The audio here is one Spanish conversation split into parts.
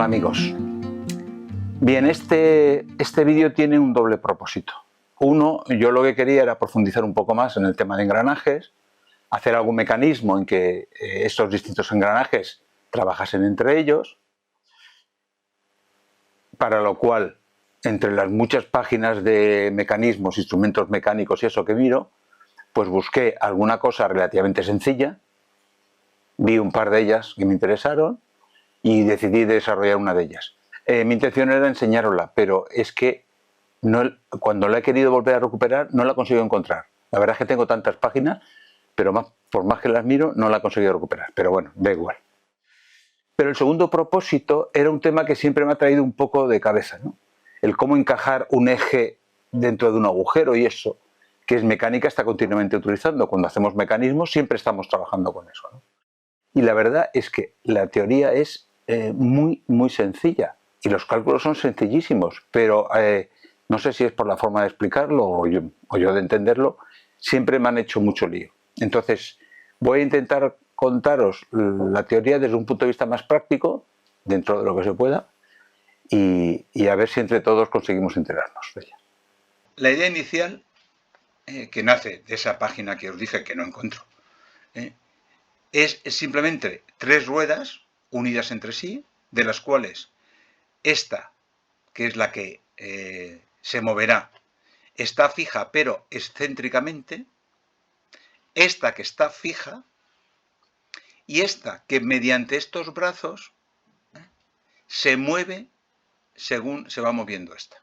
Hola amigos. Bien, este vídeo tiene un doble propósito. Uno, yo lo que quería era profundizar un poco más en el tema de engranajes, hacer algún mecanismo en que estos distintos engranajes trabajasen entre ellos, para lo cual, entre las muchas páginas de mecanismos, instrumentos mecánicos y eso que miro, pues busqué alguna cosa relativamente sencilla, vi un par de ellas que me interesaron y decidí desarrollar una de ellas. Mi intención era enseñárosla, pero es que cuando la he querido volver a recuperar no la consigo encontrar. La verdad es que tengo tantas páginas, pero por más que las miro no la he conseguido recuperar. Pero bueno, da igual. Pero el segundo propósito era un tema que siempre me ha traído un poco de cabeza, ¿no? El cómo encajar un eje dentro de un agujero y eso, que es mecánica, está continuamente utilizando. Cuando hacemos mecanismos siempre estamos trabajando con eso, ¿no? Y la verdad es que la teoría es muy sencilla y los cálculos son sencillísimos, pero no sé si es por la forma de explicarlo o yo de entenderlo, siempre me han hecho mucho lío. Entonces voy a intentar contaros la teoría desde un punto de vista más práctico, dentro de lo que se pueda, y a ver si entre todos conseguimos enterarnos de ella. La idea inicial, que nace de esa página que os dije que no encuentro, es simplemente 3 ruedas unidas entre sí, de las cuales esta, que es la que se moverá, está fija pero excéntricamente, esta que está fija y esta que mediante estos brazos se mueve según se va moviendo esta.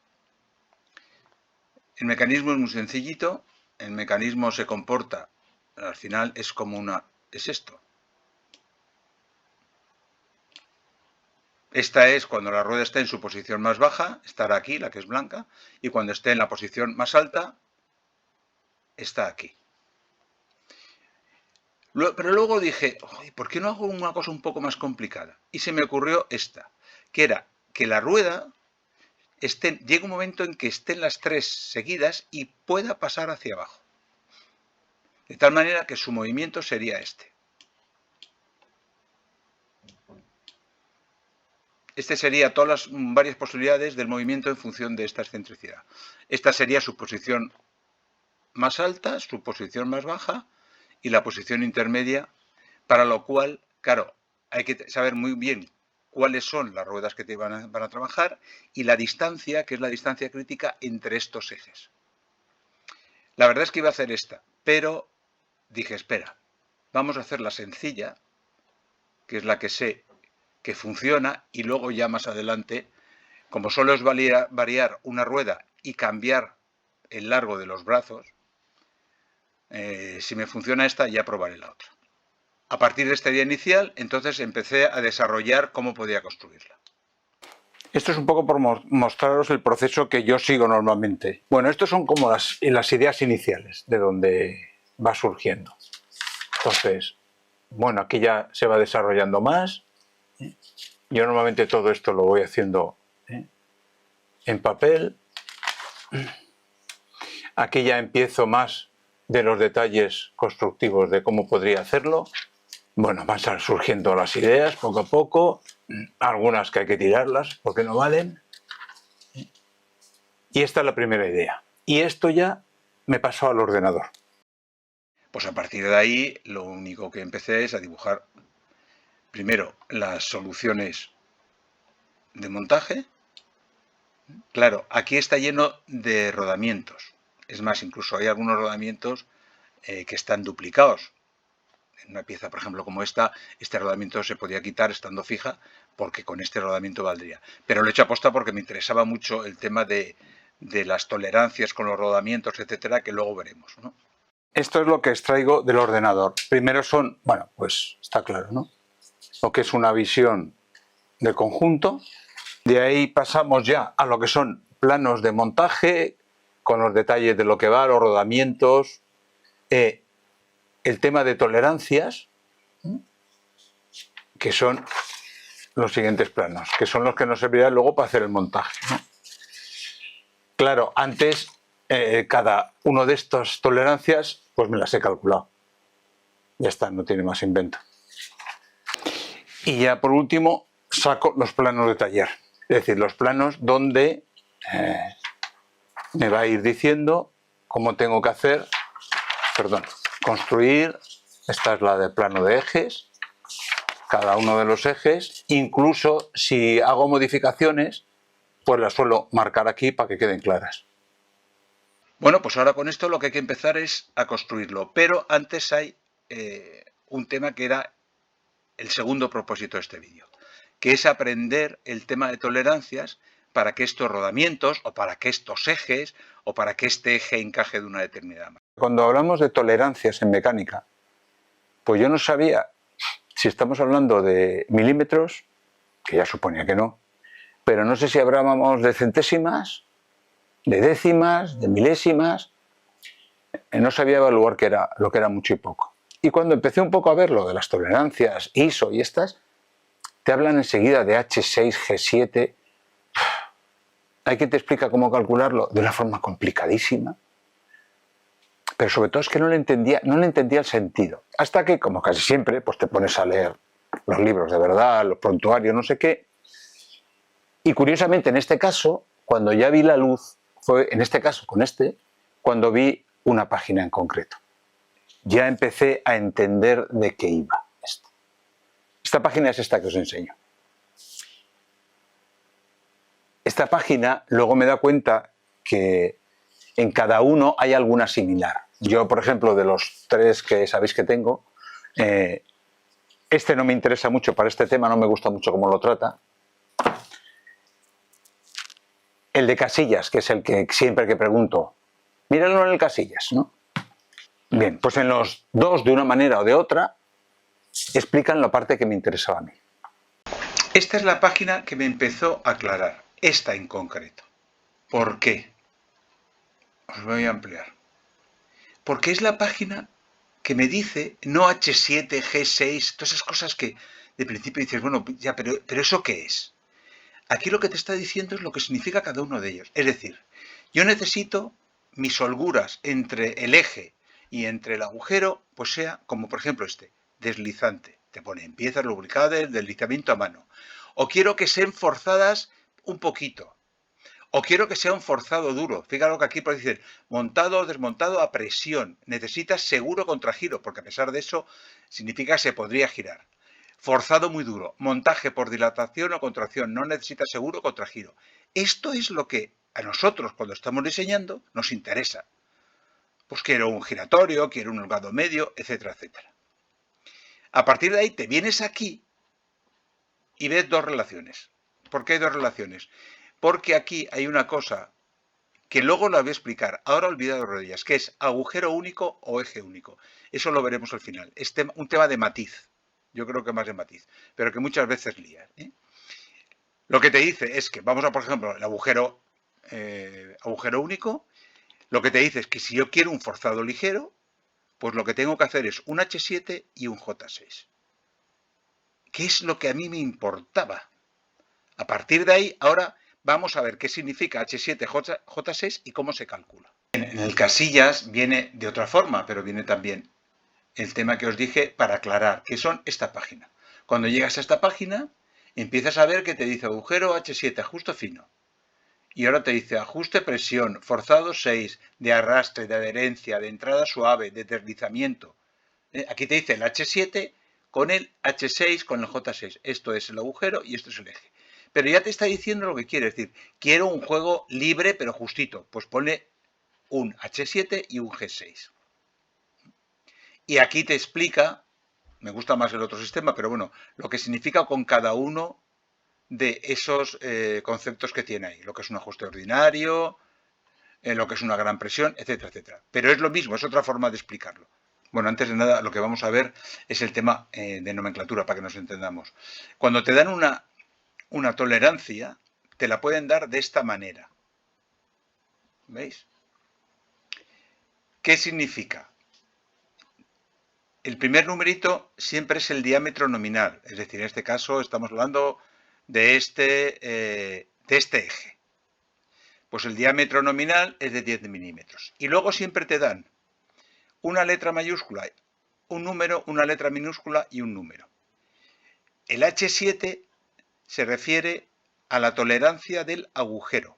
El mecanismo es muy sencillito, el mecanismo se comporta, al final es como es esto. Esta es cuando la rueda esté en su posición más baja, estará aquí, la que es blanca, y cuando esté en la posición más alta, está aquí. Pero luego dije, ¿por qué no hago una cosa un poco más complicada? Y se me ocurrió esta, que era que la rueda llegue un momento en que estén las 3 seguidas y pueda pasar hacia abajo. De tal manera que su movimiento sería este. Este sería todas las varias posibilidades del movimiento en función de esta excentricidad. Esta sería su posición más alta, su posición más baja y la posición intermedia, para lo cual, claro, hay que saber muy bien cuáles son las ruedas que te van a trabajar y la distancia, que es la distancia crítica entre estos ejes. La verdad es que iba a hacer esta, pero dije, espera, vamos a hacer la sencilla, que es la que sé que funciona, y luego ya más adelante, como solo es variar una rueda y cambiar el largo de los brazos, si me funciona esta, ya probaré la otra. A partir de esta idea inicial, entonces empecé a desarrollar cómo podía construirla. Esto es un poco por mostraros el proceso que yo sigo normalmente. Bueno, estos son como las ideas iniciales de donde va surgiendo. Entonces, bueno, aquí ya se va desarrollando más. Yo normalmente todo esto lo voy haciendo en papel. Aquí ya empiezo más de los detalles constructivos de cómo podría hacerlo. Bueno, van surgiendo las ideas poco a poco, algunas que hay que tirarlas porque no valen. Y esta es la primera idea. Y esto ya me pasó al ordenador. Pues a partir de ahí, lo único que empecé es a dibujar primero las soluciones de montaje. Claro, aquí está lleno de rodamientos. Es más, incluso hay algunos rodamientos que están duplicados. En una pieza, por ejemplo, como esta, este rodamiento se podía quitar estando fija porque con este rodamiento valdría. Pero lo he hecho aposta porque me interesaba mucho el tema de las tolerancias con los rodamientos, etcétera, que luego veremos, ¿no? Esto es lo que extraigo del ordenador. Primero son, bueno, pues está claro, ¿no? Lo que es una visión de conjunto. De ahí pasamos ya a lo que son planos de montaje, con los detalles de lo que va, los rodamientos, el tema de tolerancias, que son los siguientes planos, que son los que nos servirán luego para hacer el montaje, ¿no? Claro, antes cada uno de estas tolerancias pues me las he calculado. Ya está, no tiene más invento. Y ya por último, saco los planos de taller. Es decir, los planos donde me va a ir diciendo cómo tengo que hacer, construir. Esta es la de plano de ejes, cada uno de los ejes. Incluso si hago modificaciones, pues las suelo marcar aquí para que queden claras. Bueno, pues ahora con esto lo que hay que empezar es a construirlo. Pero antes hay un tema que era el segundo propósito de este vídeo, que es aprender el tema de tolerancias para que estos rodamientos, o para que estos ejes, o para que este eje encaje de una determinada manera. Cuando hablamos de tolerancias en mecánica, pues yo no sabía si estamos hablando de milímetros, que ya suponía que no, pero no sé si hablábamos de centésimas, de décimas, de milésimas. No sabía evaluar lo que era mucho y poco. Y cuando empecé un poco a ver lo de las tolerancias ISO y estas, te hablan enseguida de H6, G7. Hay quien te explica cómo calcularlo de una forma complicadísima. Pero sobre todo es que no le entendía el sentido. Hasta que, como casi siempre, pues te pones a leer los libros de verdad, los prontuarios, no sé qué. Y curiosamente, en este caso, cuando ya vi la luz, fue en este caso con cuando vi una página en concreto. Ya empecé a entender de qué iba esto. Esta página es esta que os enseño. Esta página luego me da cuenta que en cada uno hay alguna similar. Yo, por ejemplo, de los 3 que sabéis que tengo, este no me interesa mucho para este tema, no me gusta mucho cómo lo trata. El de casillas, que es el que siempre que pregunto, míralo en el casillas, ¿no? Bien, pues en los 2, de una manera o de otra, explican la parte que me interesaba a mí. Esta es la página que me empezó a aclarar, esta en concreto. ¿Por qué? Os voy a ampliar. Porque es la página que me dice no H7, G6, todas esas cosas que de principio dices, bueno, ya, pero ¿eso qué es? Aquí lo que te está diciendo es lo que significa cada uno de ellos. Es decir, yo necesito mis holguras entre el eje y entre el agujero, pues sea como por ejemplo este, deslizante. Te pone en piezas lubricadas, deslizamiento a mano. O quiero que sean forzadas un poquito. O quiero que sea un forzado duro. Fíjate que aquí puede decir montado o desmontado a presión. Necesitas seguro contra giro, porque a pesar de eso significa que se podría girar. Forzado muy duro. Montaje por dilatación o contracción. No necesita seguro contra giro. Esto es lo que a nosotros cuando estamos diseñando nos interesa. Pues quiero un giratorio, quiero un holgado medio, etcétera, etcétera. A partir de ahí te vienes aquí y ves 2 relaciones. ¿Por qué hay 2 relaciones? Porque aquí hay una cosa que luego la voy a explicar, ahora olvidado de ellas, que es agujero único o eje único. Eso lo veremos al final. Es un tema de matiz. Yo creo que más de matiz, pero que muchas veces lía. Lo que te dice es que, vamos a por ejemplo, el agujero único, lo que te dice es que si yo quiero un forzado ligero, pues lo que tengo que hacer es un H7 y un J6. ¿Qué es lo que a mí me importaba? A partir de ahí, ahora vamos a ver qué significa H7, J6 y cómo se calcula. En el casillas viene de otra forma, pero viene también el tema que os dije para aclarar, que son esta página. Cuando llegas a esta página, empiezas a ver que te dice agujero H7, ajuste fino. Y ahora te dice ajuste presión, forzado 6, de arrastre, de adherencia, de entrada suave, de deslizamiento. Aquí te dice el H7 con el H6, con el J6. Esto es el agujero y esto es el eje. Pero ya te está diciendo lo que quiere, es decir, quiero un juego libre pero justito. Pues ponle un H7 y un G6. Y aquí te explica, me gusta más el otro sistema, pero bueno, lo que significa con cada uno de esos conceptos que tiene ahí. Lo que es un ajuste ordinario, lo que es una gran presión, etcétera, etcétera. Pero es lo mismo, es otra forma de explicarlo. Bueno, antes de nada, lo que vamos a ver es el tema de nomenclatura, para que nos entendamos. Cuando te dan una tolerancia, te la pueden dar de esta manera. ¿Veis? ¿Qué significa? El primer numerito siempre es el diámetro nominal, es decir, en este caso estamos hablando de este eje. Pues el diámetro nominal es de 10 milímetros. Y luego siempre te dan una letra mayúscula, un número, una letra minúscula y un número. El H7 se refiere a la tolerancia del agujero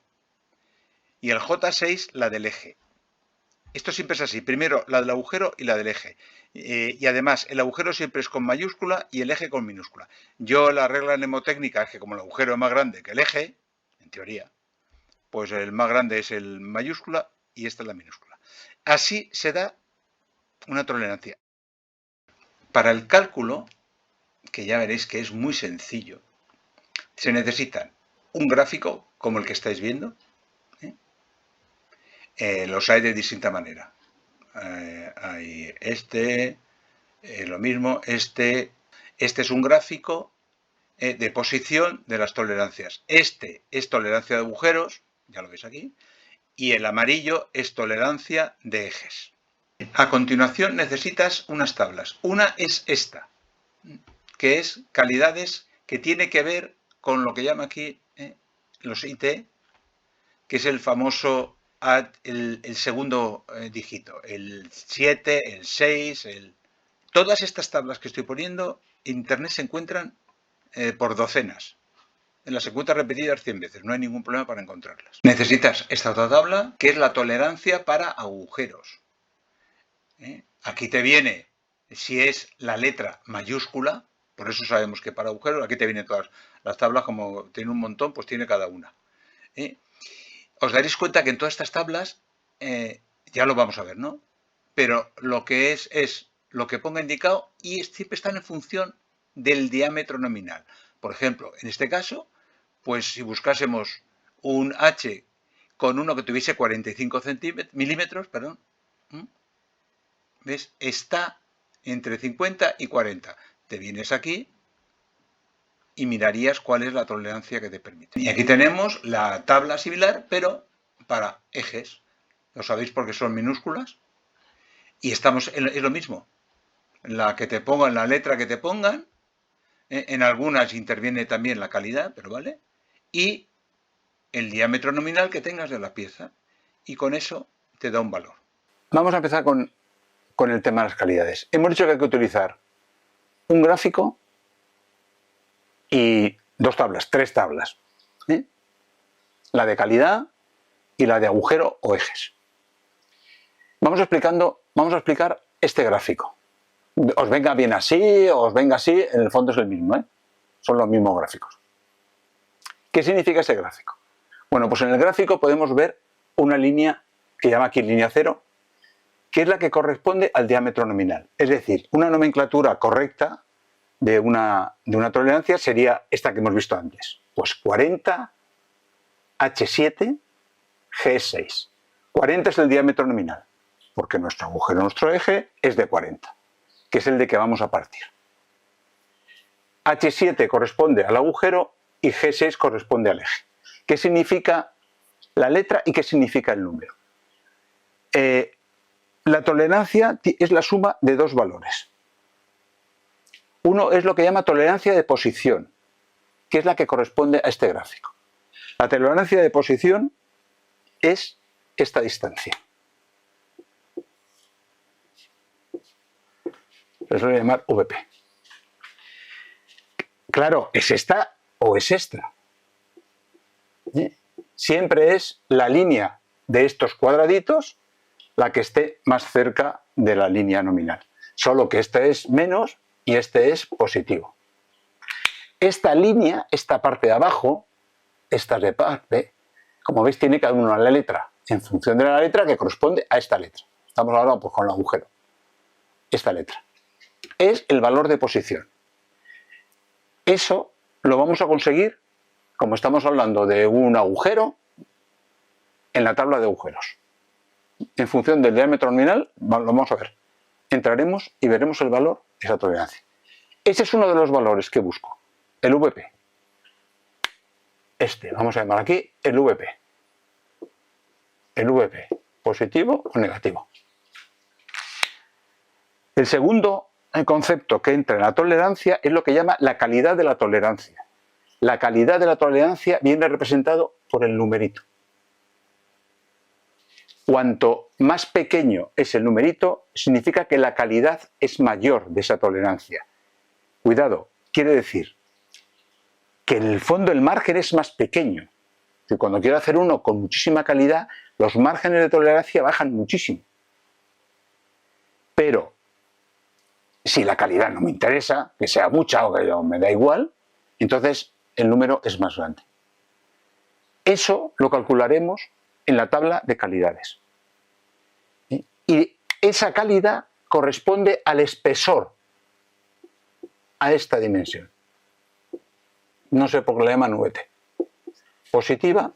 y el J6 la del eje. Esto siempre es así, primero la del agujero y la del eje. Y además, el agujero siempre es con mayúscula y el eje con minúscula. Yo la regla mnemotécnica es que como el agujero es más grande que el eje, en teoría, pues el más grande es el mayúscula y esta es la minúscula. Así se da una tolerancia. Para el cálculo, que ya veréis que es muy sencillo, se necesitan un gráfico como el que estáis viendo. Los hay de distinta manera. Hay lo mismo, este es un gráfico de posición de las tolerancias. Este es tolerancia de agujeros, ya lo veis aquí, y el amarillo es tolerancia de ejes. A continuación necesitas unas tablas. Una es esta, que es calidades que tiene que ver con lo que llama aquí los IT, que es el famoso el segundo dígito, el 7, el 6, Todas estas tablas que estoy poniendo, en Internet se encuentran por docenas. Las encuentras repetidas 100 veces, no hay ningún problema para encontrarlas. Necesitas esta otra tabla, que es la tolerancia para agujeros. Aquí te viene, si es la letra mayúscula, por eso sabemos que para agujeros, aquí te vienen todas las tablas, como tiene un montón, pues tiene cada una. Os daréis cuenta que en todas estas tablas, ya lo vamos a ver, ¿no? Pero lo que es lo que ponga indicado y siempre están en función del diámetro nominal. Por ejemplo, en este caso, pues si buscásemos un H con uno que tuviese 45 milímetros, perdón, ¿ves? Está entre 50 y 40. Te vienes aquí y mirarías cuál es la tolerancia que te permite. Y aquí tenemos la tabla similar, pero para ejes. Lo sabéis porque son minúsculas. Y es lo mismo. La que te pongan, la letra que te pongan, en algunas interviene también la calidad, pero vale. Y el diámetro nominal que tengas de la pieza. Y con eso te da un valor. Vamos a empezar con el tema de las calidades. Hemos dicho que hay que utilizar un gráfico y tres tablas. La de calidad y la de agujero o ejes. Vamos a explicar este gráfico. Os venga bien así, o os venga así, en el fondo es el mismo, son los mismos gráficos. ¿Qué significa ese gráfico? Bueno, pues en el gráfico podemos ver una línea que llama aquí línea cero, que es la que corresponde al diámetro nominal. Es decir, una nomenclatura correcta de una tolerancia sería esta que hemos visto antes. Pues 40, H7, G6. 40 es el diámetro nominal, porque nuestro agujero, nuestro eje, es de 40, que es el de que vamos a partir. H7 corresponde al agujero y G6 corresponde al eje. ¿Qué significa la letra y qué significa el número? La tolerancia es la suma de dos valores. Uno es lo que llama tolerancia de posición, que es la que corresponde a este gráfico. La tolerancia de posición es esta distancia. Se suele llamar VP. Claro, ¿es esta o es esta? Siempre es la línea de estos cuadraditos la que esté más cerca de la línea nominal. Solo que este es menos y este es positivo. Esta línea, esta parte de abajo, esta de parte, como veis, tiene cada una la letra en función de la letra que corresponde a esta letra. Estamos ahora pues, con el agujero. Esta letra es el valor de posición. Eso lo vamos a conseguir, como estamos hablando de un agujero, en la tabla de agujeros. En función del diámetro nominal, lo vamos a ver. Entraremos y veremos el valor de esa tolerancia. Ese es uno de los valores que busco, el VP. Vamos a llamar aquí el VP. El VP, positivo o negativo. El segundo concepto que entra en la tolerancia es lo que llama la calidad de la tolerancia. La calidad de la tolerancia viene representado por el numerito. Cuanto más pequeño es el numerito, significa que la calidad es mayor de esa tolerancia. Cuidado, quiere decir que en el fondo el margen es más pequeño. Que cuando quiero hacer uno con muchísima calidad, los márgenes de tolerancia bajan muchísimo. Pero si la calidad no me interesa, que sea mucha o que me da igual, entonces el número es más grande. Eso lo calcularemos en la tabla de calidades. Y esa calidad corresponde al espesor, a esta dimensión. No sé por qué la llaman VT. Positiva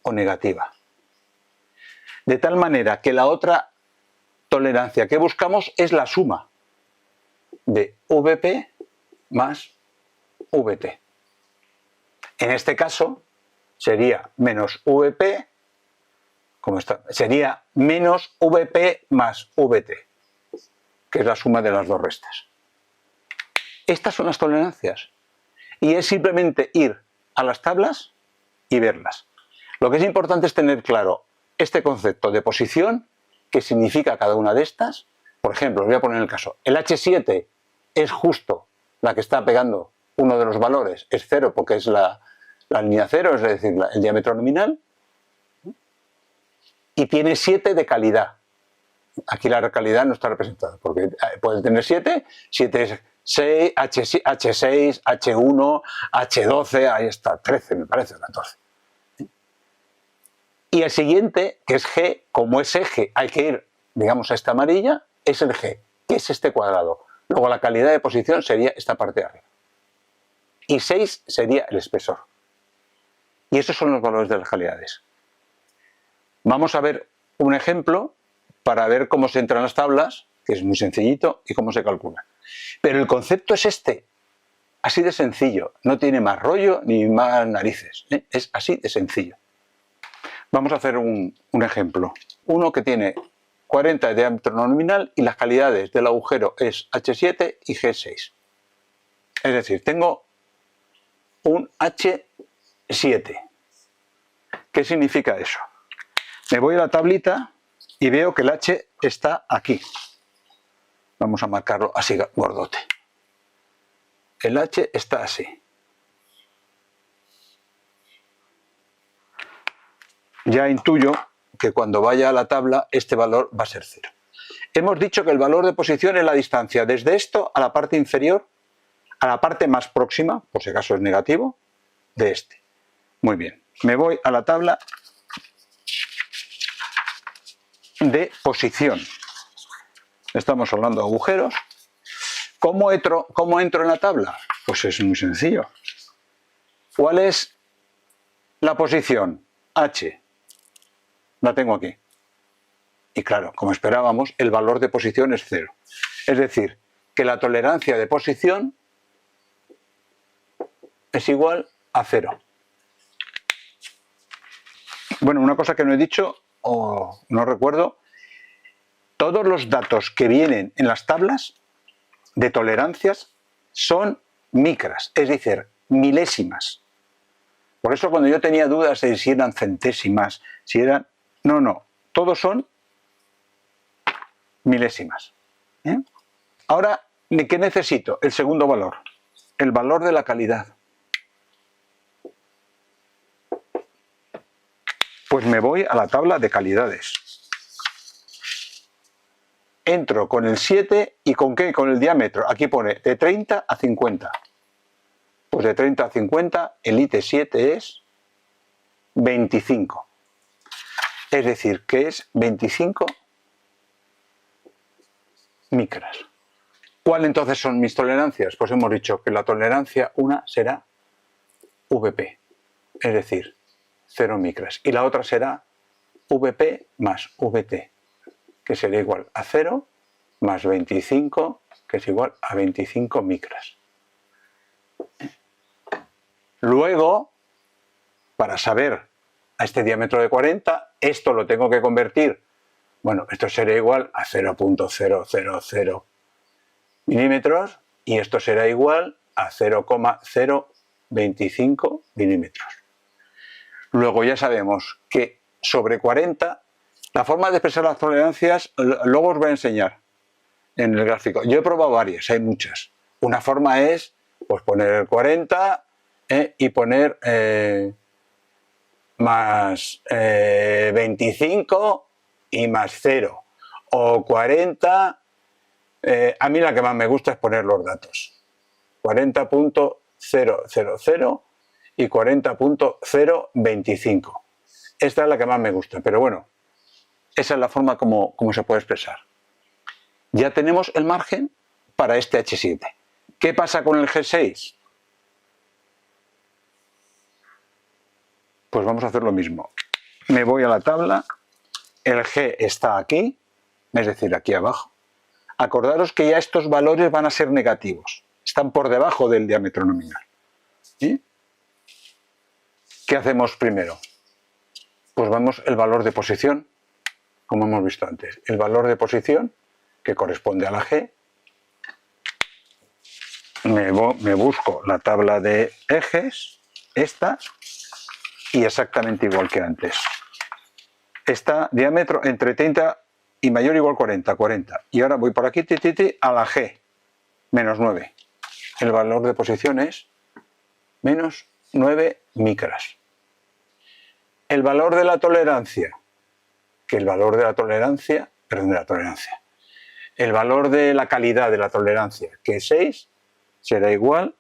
o negativa. De tal manera que la otra tolerancia que buscamos es la suma de VP más VT. En este caso sería menos VP, como está, sería menos VP más VT, que es la suma de las dos restas. Estas son las tolerancias. Y es simplemente ir a las tablas y verlas. Lo que es importante es tener claro este concepto de posición, qué significa cada una de estas. Por ejemplo, os voy a poner el caso. El H7 es justo la que está pegando uno de los valores, es 0 porque es la línea 0, es decir, el diámetro nominal, y tiene 7 de calidad. Aquí la calidad no está representada, porque puede tener 7, 7 es 6, H6, H1, H12, ahí está, 13 me parece, 14. Y el siguiente, que es G, como es eje, hay que ir, digamos, a esta amarilla, es el G, que es este cuadrado. Luego la calidad de posición sería esta parte de arriba. Y 6 sería el espesor. Y esos son los valores de las calidades. Vamos a ver un ejemplo para ver cómo se entran las tablas, que es muy sencillito, y cómo se calcula. Pero el concepto es este, así de sencillo, no tiene más rollo ni más narices, ¿eh? Es así de sencillo. Vamos a hacer un ejemplo. Uno que tiene 40 de diámetro nominal y las calidades del agujero es H7 y G6. Es decir, tengo un H7. ¿Qué significa eso? Me voy a la tablita y veo que el H está aquí. Vamos a marcarlo así gordote. El H está así. Ya intuyo que cuando vaya a la tabla este valor va a ser 0. Hemos dicho que el valor de posición es la distancia desde esto a la parte inferior, a la parte más próxima, por si acaso es negativo, de este. Muy bien, me voy a la tabla de posición. Estamos hablando de agujeros. ¿Cómo entro en la tabla? Pues es muy sencillo. ¿Cuál es la posición? H. La tengo aquí. Y claro, como esperábamos, el valor de posición es 0. Es decir, que la tolerancia de posición es igual a 0. Bueno, una cosa que no he dicho, o no recuerdo, todos los datos que vienen en las tablas de tolerancias son micras, es decir, milésimas. Por eso cuando yo tenía dudas de si eran centésimas, si eran... No, todos son milésimas. ¿Eh? Ahora, ¿qué necesito? El segundo valor, el valor de la calidad. Pues me voy a la tabla de calidades. Entro con el 7 y ¿con qué? Con el diámetro. Aquí pone de 30 a 50. Pues de 30 a 50 el IT7 es 25. Es decir, que es 25 micras. ¿Cuál entonces son mis tolerancias? Pues hemos dicho que la tolerancia una será VP, es decir, 0 micras. Y la otra será VP más VT, que sería igual a 0 más 25, que es igual a 25 micras. Luego, para saber a este diámetro de 40, esto lo tengo que convertir, bueno, esto será igual a 0.000 milímetros y esto será igual a 0,025 milímetros. Luego ya sabemos que sobre 40, la forma de expresar las tolerancias, luego os voy a enseñar en el gráfico. Yo he probado varias, hay muchas. Una forma es pues poner el 40 y poner más 25 y más 0 o 40. A mí la que más me gusta es poner los datos 40.000 y 40.025. Esta es la que más me gusta, pero bueno, esa es la forma como se puede expresar. Ya tenemos el margen para este H7. ¿Qué pasa con el G6? Pues vamos a hacer lo mismo. Me voy a la tabla, el G está aquí, es decir, aquí abajo. Acordaros que ya estos valores van a ser negativos, están por debajo del diámetro nominal. ¿Sí? ¿Qué hacemos primero? Pues vemos el valor de posición, como hemos visto antes. El valor de posición, que corresponde a la G. Me busco la tabla de ejes, esta, y exactamente igual que antes. Está diámetro entre 30 y mayor o igual 40, 40. Y ahora voy por aquí, a la G, menos 9. El valor de posición es menos 9 micras. El valor de la tolerancia, el valor de la calidad de la tolerancia, que es 6, será igual,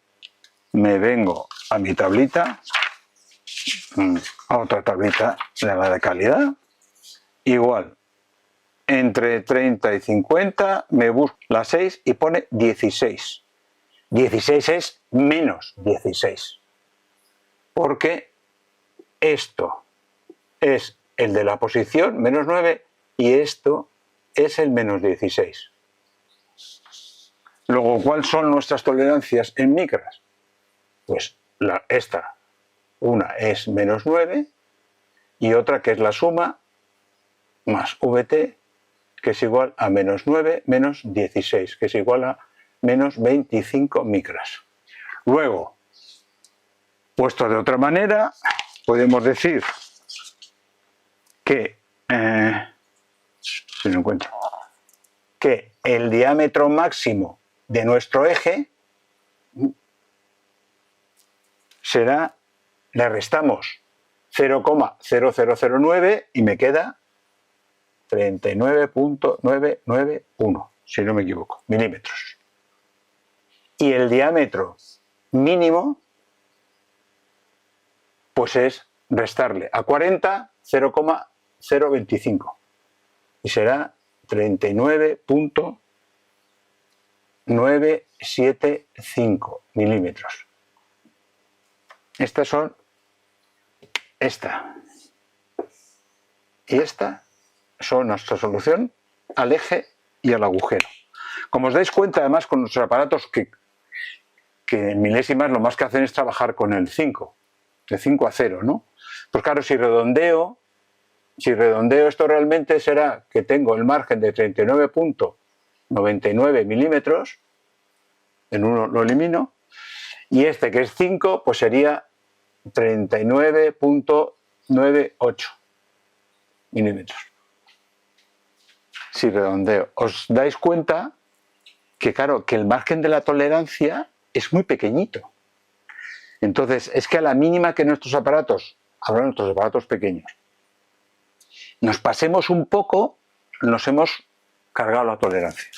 me vengo a mi tablita, a otra tablita de la de calidad, igual, entre 30 y 50, me busco la 6 y pone 16. 16 es menos 16, porque esto es el de la posición, menos 9, y esto es el menos 16. Luego, ¿cuáles son nuestras tolerancias en micras? Pues esta, una es menos 9 y otra que es la suma más VT, que es igual a menos 9 menos 16, que es igual a menos 25 micras. Luego, puesto de otra manera, podemos decir que, si no encuentro, que el diámetro máximo de nuestro eje será, le restamos 0,0009 y me queda 39.991, si no me equivoco, milímetros. Y el diámetro mínimo, pues es restarle a 40 0,025 y será 39.975 milímetros. Estas son esta y esta son nuestra solución al eje y al agujero. Como os dais cuenta, además, con nuestros aparatos que en milésimas lo más que hacen es trabajar con el 5, de 5 a 0, ¿no? Pues claro, si redondeo esto realmente será que tengo el margen de 39.99 milímetros, en uno lo elimino, y este que es 5, pues sería 39.98 milímetros. Si redondeo, os dais cuenta que claro, que el margen de la tolerancia es muy pequeñito. Entonces, es que a la mínima que nuestros aparatos, hablo de nuestros aparatos pequeños, nos pasemos un poco, nos hemos cargado la tolerancia.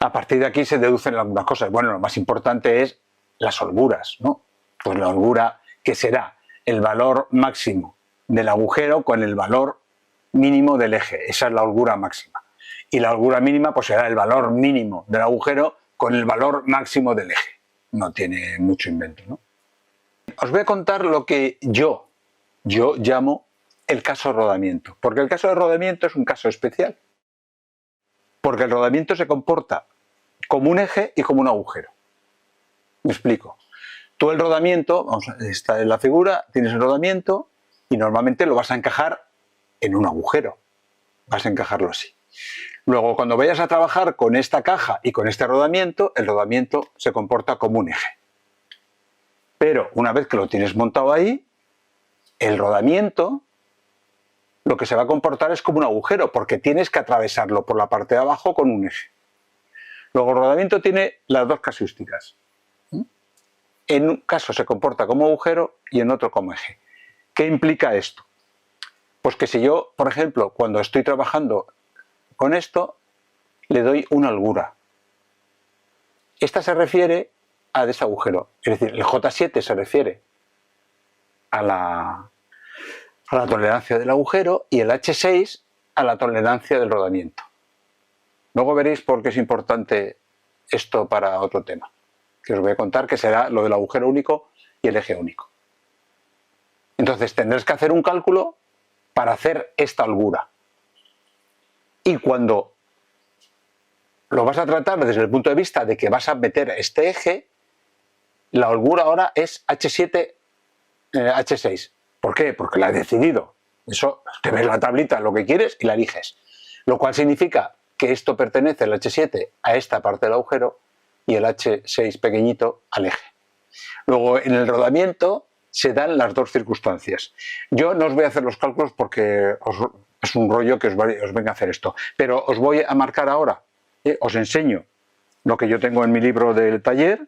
A partir de aquí se deducen algunas cosas. Bueno, lo más importante es las holguras, ¿no? Pues la holgura, que será el valor máximo del agujero con el valor mínimo del eje. Esa es la holgura máxima. Y la holgura mínima pues será el valor mínimo del agujero con el valor máximo del eje. No tiene mucho invento, ¿no? Os voy a contar lo que yo llamo el caso de rodamiento. Porque el caso de rodamiento es un caso especial. Porque el rodamiento se comporta como un eje y como un agujero. Me explico. Tú el rodamiento, está en la figura, tienes el rodamiento y normalmente lo vas a encajar en un agujero. Vas a encajarlo así. Luego, cuando vayas a trabajar con esta caja y con este rodamiento, el rodamiento se comporta como un eje. Pero una vez que lo tienes montado ahí, el rodamiento lo que se va a comportar es como un agujero, porque tienes que atravesarlo por la parte de abajo con un eje. Luego el rodamiento tiene las dos casuísticas. En un caso se comporta como agujero y en otro como eje. ¿Qué implica esto? Pues que si yo, por ejemplo, cuando estoy trabajando con esto, le doy una holgura. Esta se refiere a ese agujero. Es decir, el J7 se refiere a la tolerancia del agujero y el H6 a la tolerancia del rodamiento. Luego veréis por qué es importante esto para otro tema, que os voy a contar, que será lo del agujero único y el eje único. Entonces tendréis que hacer un cálculo para hacer esta holgura. Y cuando lo vas a tratar desde el punto de vista de que vas a meter este eje, la holgura ahora es H7, H6. ¿Por qué? Porque la he decidido. Eso, te ves la tablita, lo que quieres y la eliges. Lo cual significa que esto pertenece, el H7, a esta parte del agujero y el H6 pequeñito al eje. Luego, en el rodamiento se dan las dos circunstancias. Yo no os voy a hacer los cálculos porque es un rollo que os venga a hacer esto, pero os voy a marcar ahora, os enseño lo que yo tengo en mi libro del taller,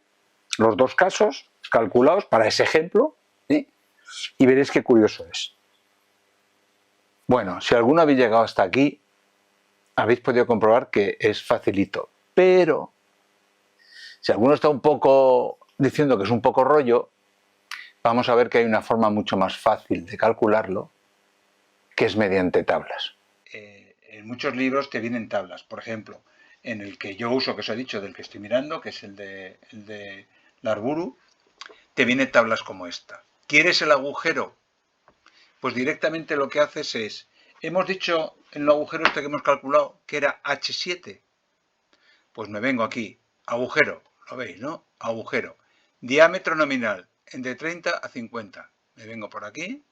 los dos casos calculados para ese ejemplo, y veréis qué curioso es. Bueno, si alguno habéis llegado hasta aquí, habéis podido comprobar que es facilito, pero si alguno está un poco diciendo que es un poco rollo, vamos a ver que hay una forma mucho más fácil de calcularlo, que es mediante tablas. En muchos libros te vienen tablas, por ejemplo, en el que yo uso, que os he dicho, del que estoy mirando, que es el de Larburu, te vienen tablas como esta. ¿Quieres el agujero? Pues directamente lo que haces es, hemos dicho en el agujero este que hemos calculado que era H7, pues me vengo aquí, agujero, lo veis, ¿no? Agujero, diámetro nominal, de 30 a 50, me vengo por aquí,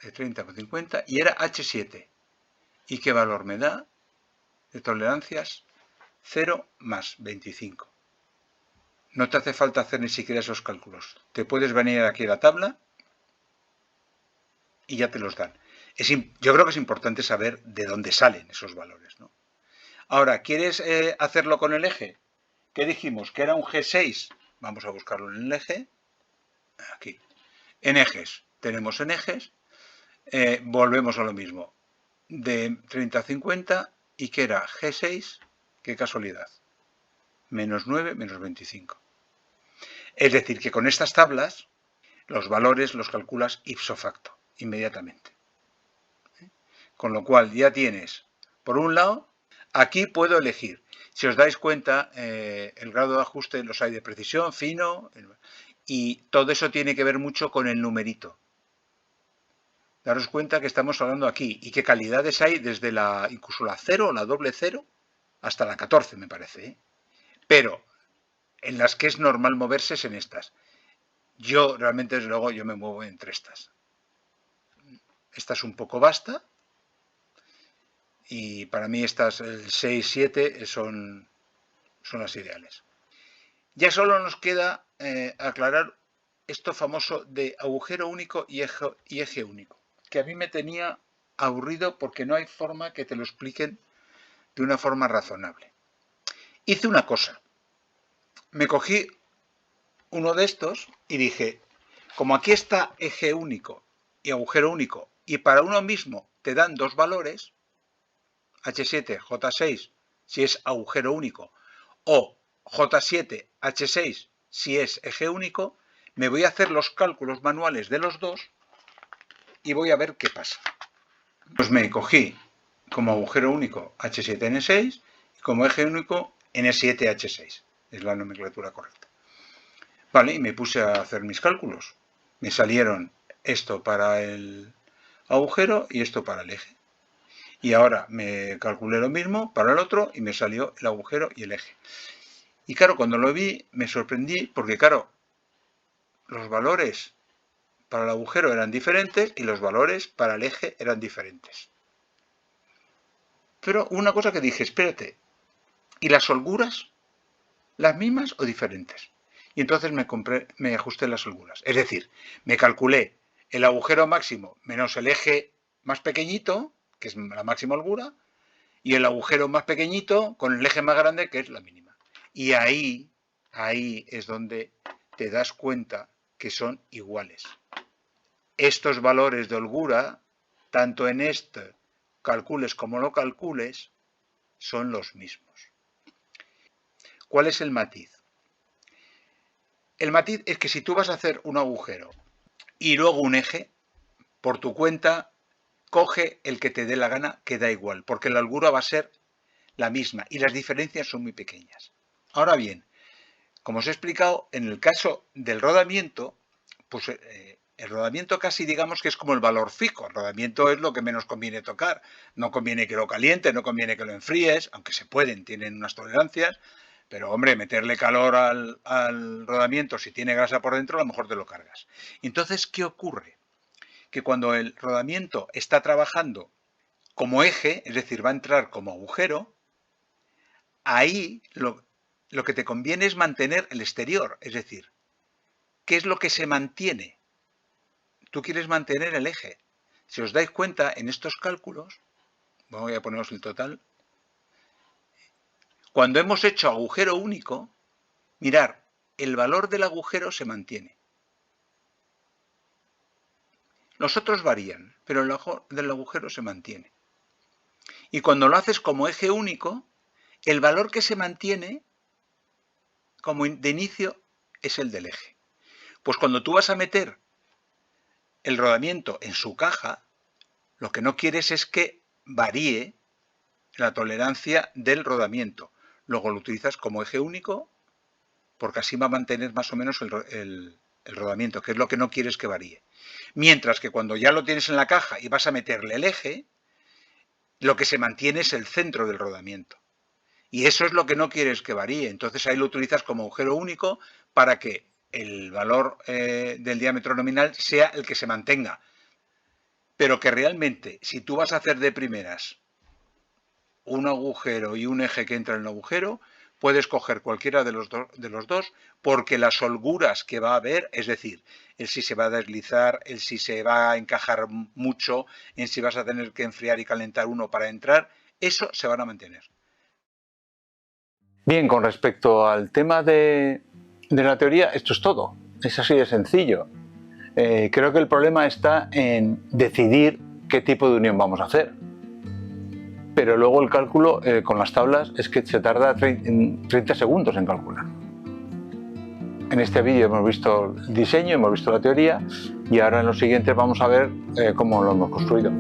de 30 a 50, y era H7. ¿Y qué valor me da? De tolerancias, 0 más 25. No te hace falta hacer ni siquiera esos cálculos. Te puedes venir aquí a la tabla y ya te los dan. Yo creo que es importante saber de dónde salen esos valores, ¿no? Ahora, ¿quieres hacerlo con el eje? ¿Qué dijimos? Que era un G6. Vamos a buscarlo en el eje. Aquí. En ejes. Tenemos en ejes. Volvemos a lo mismo. De 30 a 50. ¿Y qué era? G6. Qué casualidad. Menos 9, menos 25. Es decir, que con estas tablas, los valores los calculas ipso facto, inmediatamente. Con lo cual ya tienes, por un lado, aquí puedo elegir. Si os dais cuenta, el grado de ajuste los hay de precisión, fino, y todo eso tiene que ver mucho con el numerito. Daros cuenta que estamos hablando aquí y qué calidades hay desde incluso la 0, la doble 0, hasta la 14, me parece. Pero en las que es normal moverse es en estas. Yo realmente, desde luego, yo me muevo entre estas. Esta es un poco vasta. Y para mí estas, el 6, 7, son las ideales. Ya solo nos queda aclarar esto famoso de agujero único y eje único, que a mí me tenía aburrido porque no hay forma que te lo expliquen de una forma razonable. Hice una cosa. Me cogí uno de estos y dije, como aquí está eje único y agujero único, y para uno mismo te dan dos valores, H7, J6, si es agujero único, o J7, H6, si es eje único, me voy a hacer los cálculos manuales de los dos y voy a ver qué pasa. Pues me cogí como agujero único H7N6 y como eje único N7H6. Es la nomenclatura correcta. Vale, y me puse a hacer mis cálculos. Me salieron esto para el agujero y esto para el eje. Y ahora me calculé lo mismo para el otro y me salió el agujero y el eje. Y claro, cuando lo vi me sorprendí porque, claro, los valores para el agujero eran diferentes y los valores para el eje eran diferentes. Pero una cosa que dije, espérate, ¿y las holguras? ¿Las mismas o diferentes? Y entonces me ajusté las holguras. Es decir, me calculé el agujero máximo menos el eje más pequeñito, que es la máxima holgura, y el agujero más pequeñito con el eje más grande, que es la mínima. Y ahí es donde te das cuenta que son iguales. Estos valores de holgura, tanto en este calcules como lo calcules, son los mismos. ¿Cuál es el matiz? El matiz es que si tú vas a hacer un agujero y luego un eje, por tu cuenta, coge el que te dé la gana, que da igual, porque la holgura va a ser la misma y las diferencias son muy pequeñas. Ahora bien, como os he explicado, en el caso del rodamiento, pues el rodamiento casi digamos que es como el valor fijo. El rodamiento es lo que menos conviene tocar. No conviene que lo calientes, no conviene que lo enfríes, aunque se pueden, tienen unas tolerancias. Pero hombre, meterle calor al rodamiento, si tiene grasa por dentro, a lo mejor te lo cargas. Entonces, ¿qué ocurre? Que cuando el rodamiento está trabajando como eje, es decir, va a entrar como agujero, ahí lo que te conviene es mantener el exterior. Es decir, ¿qué es lo que se mantiene? Tú quieres mantener el eje. Si os dais cuenta, en estos cálculos, voy a poneros el total, cuando hemos hecho agujero único, mirar, el valor del agujero se mantiene. Los otros varían, pero el del agujero se mantiene. Y cuando lo haces como eje único, el valor que se mantiene como de inicio es el del eje. Pues cuando tú vas a meter el rodamiento en su caja, lo que no quieres es que varíe la tolerancia del rodamiento. Luego lo utilizas como eje único porque así va a mantener más o menos el rodamiento, que es lo que no quieres que varíe. Mientras que cuando ya lo tienes en la caja y vas a meterle el eje, lo que se mantiene es el centro del rodamiento. Y eso es lo que no quieres que varíe. Entonces ahí lo utilizas como agujero único para que el valor del diámetro nominal sea el que se mantenga. Pero que realmente, si tú vas a hacer de primeras un agujero y un eje que entra en el agujero, puedes coger cualquiera de los dos, porque las holguras que va a haber, es decir, el si se va a deslizar, el si se va a encajar mucho, el si vas a tener que enfriar y calentar uno para entrar, eso se van a mantener. Bien, con respecto al tema de la teoría, esto es todo. Es así de sencillo. Creo que el problema está en decidir qué tipo de unión vamos a hacer. Pero luego el cálculo con las tablas es que se tarda 30 segundos en calcular. En este vídeo hemos visto el diseño, hemos visto la teoría y ahora en los siguientes vamos a ver cómo lo hemos construido.